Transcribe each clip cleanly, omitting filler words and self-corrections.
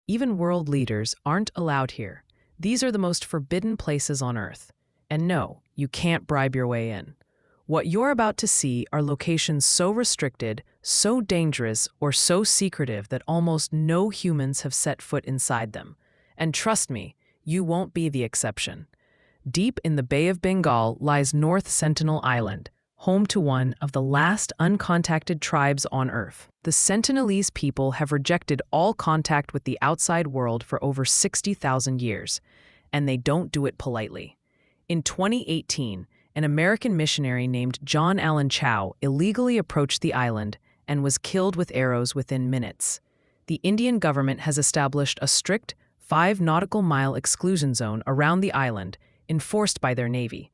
even world leaders, aren't allowed here. These are the most forbidden places on Earth. And no, you can't bribe your way in. What you're about to see are locations so restricted, so dangerous, or so secretive that almost no humans have set foot inside them. And trust me, you won't be the exception. Deep in the Bay of Bengal lies North Sentinel Island, home to one of the last uncontacted tribes on Earth. The Sentinelese people have rejected all contact with the outside world for over 60,000 years, and they don't do it politely. In 2018, an American missionary named John Allen Chow illegally approached the island and was killed with arrows within minutes. The Indian government has established a strict 5-nautical-mile exclusion zone around the island, enforced by their navy.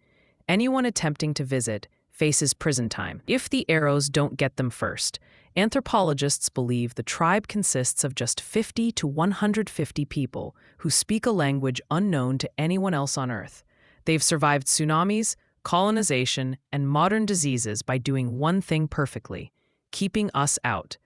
Anyone attempting to visit faces prison time if the arrows don't get them first. Anthropologists believe the tribe consists of just 50 to 150 people who speak a language unknown to anyone else on Earth. They've survived tsunamis, colonization, and modern diseases by doing one thing perfectly: keeping us out.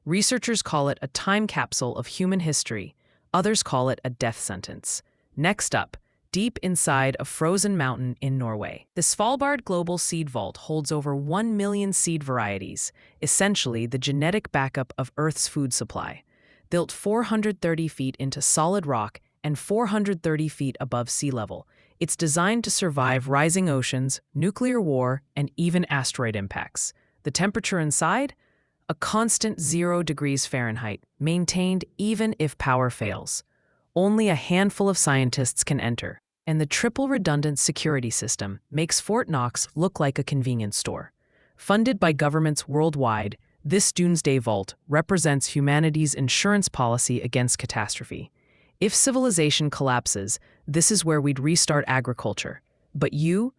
Researchers call it a time capsule of human history. Others call it a death sentence. Next up, deep inside a frozen mountain in Norway, the Svalbard Global Seed Vault holds over 1 million seed varieties, essentially the genetic backup of Earth's food supply. Built 430 feet into solid rock and 430 feet above sea level, it's designed to survive rising oceans, nuclear war, and even asteroid impacts. The temperature inside? A constant 0 degrees Fahrenheit, maintained even if power fails. Only a handful of scientists can enter, and the triple redundant security system makes Fort Knox look like a convenience store. Funded by governments worldwide, this doomsday vault represents humanity's insurance policy against catastrophe. If civilization collapses, this is where we'd restart agriculture. But you're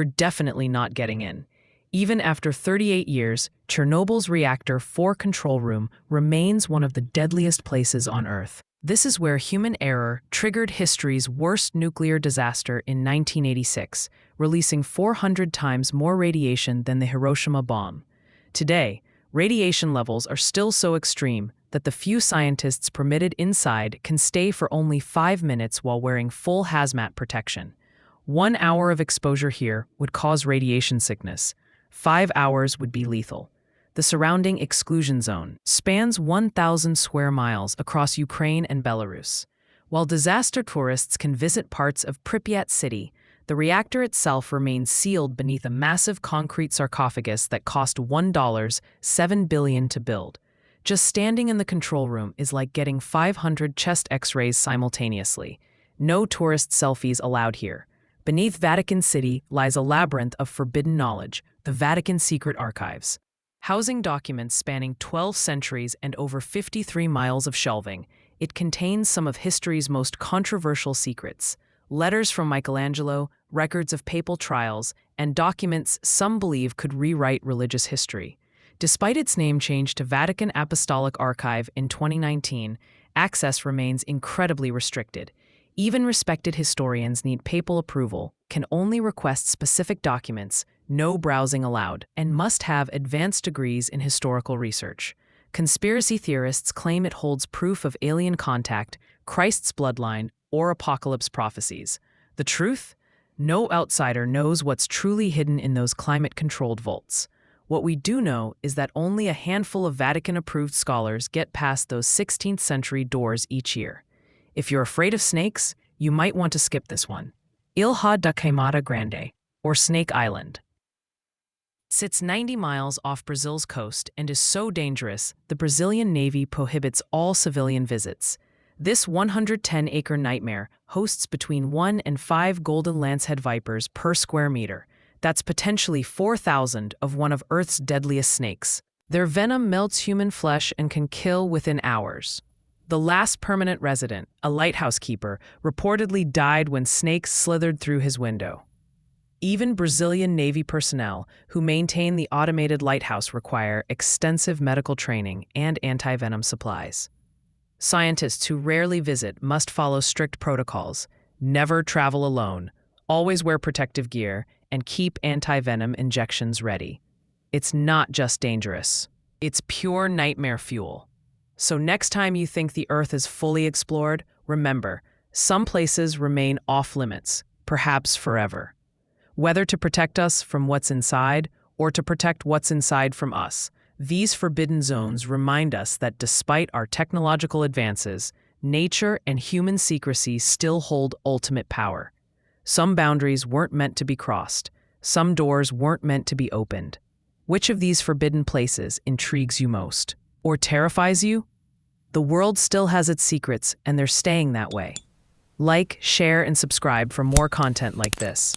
definitely not getting in. Even after 38 years, Chernobyl's Reactor 4 control room remains one of the deadliest places on Earth. This is where human error triggered history's worst nuclear disaster in 1986, releasing 400 times more radiation than the Hiroshima bomb. Today, radiation levels are still so extreme that the few scientists permitted inside can stay for only 5 minutes while wearing full hazmat protection. 1 hour of exposure here would cause radiation sickness. 5 hours would be lethal. The surrounding exclusion zone spans 1,000 square miles across Ukraine and Belarus. While disaster tourists can visit parts of Pripyat city, the reactor itself remains sealed beneath a massive concrete sarcophagus that cost $1.7 billion to build. Just standing in the control room is like getting 500 chest X-rays simultaneously. No tourist selfies allowed here. Beneath Vatican City lies a labyrinth of forbidden knowledge, the Vatican Secret Archives. Housing documents spanning 12 centuries and over 53 miles of shelving, it contains some of history's most controversial secrets. Letters from Michelangelo, records of papal trials, and documents some believe could rewrite religious history. Despite its name change to Vatican Apostolic Archive in 2019, access remains incredibly restricted. Even respected historians need papal approval, can only request specific documents, no browsing allowed, and must have advanced degrees in historical research. Conspiracy theorists claim it holds proof of alien contact, Christ's bloodline, or apocalypse prophecies. The truth? No outsider knows what's truly hidden in those climate-controlled vaults. What we do know is that only a handful of Vatican-approved scholars get past those 16th-century doors each year. If you're afraid of snakes, you might want to skip this one. Ilha da Queimada Grande, or Snake Island, sits 90 miles off Brazil's coast and is so dangerous, the Brazilian Navy prohibits all civilian visits. This 110-acre nightmare hosts between 1 and 5 golden lancehead vipers per square meter. That's potentially 4,000 of one of Earth's deadliest snakes. Their venom melts human flesh and can kill within hours. The last permanent resident, a lighthouse keeper, reportedly died when snakes slithered through his window. Even Brazilian Navy personnel who maintain the automated lighthouse require extensive medical training and anti-venom supplies. Scientists who rarely visit must follow strict protocols, never travel alone, always wear protective gear, and keep anti-venom injections ready. It's not just dangerous. It's pure nightmare fuel. So next time you think the Earth is fully explored, remember, some places remain off limits, perhaps forever. Whether to protect us from what's inside or to protect what's inside from us, these forbidden zones remind us that despite our technological advances, nature and human secrecy still hold ultimate power. Some boundaries weren't meant to be crossed. Some doors weren't meant to be opened. Which of these forbidden places intrigues you most? Or terrifies you? The world still has its secrets, and they're staying that way. Like, share, and subscribe for more content like this.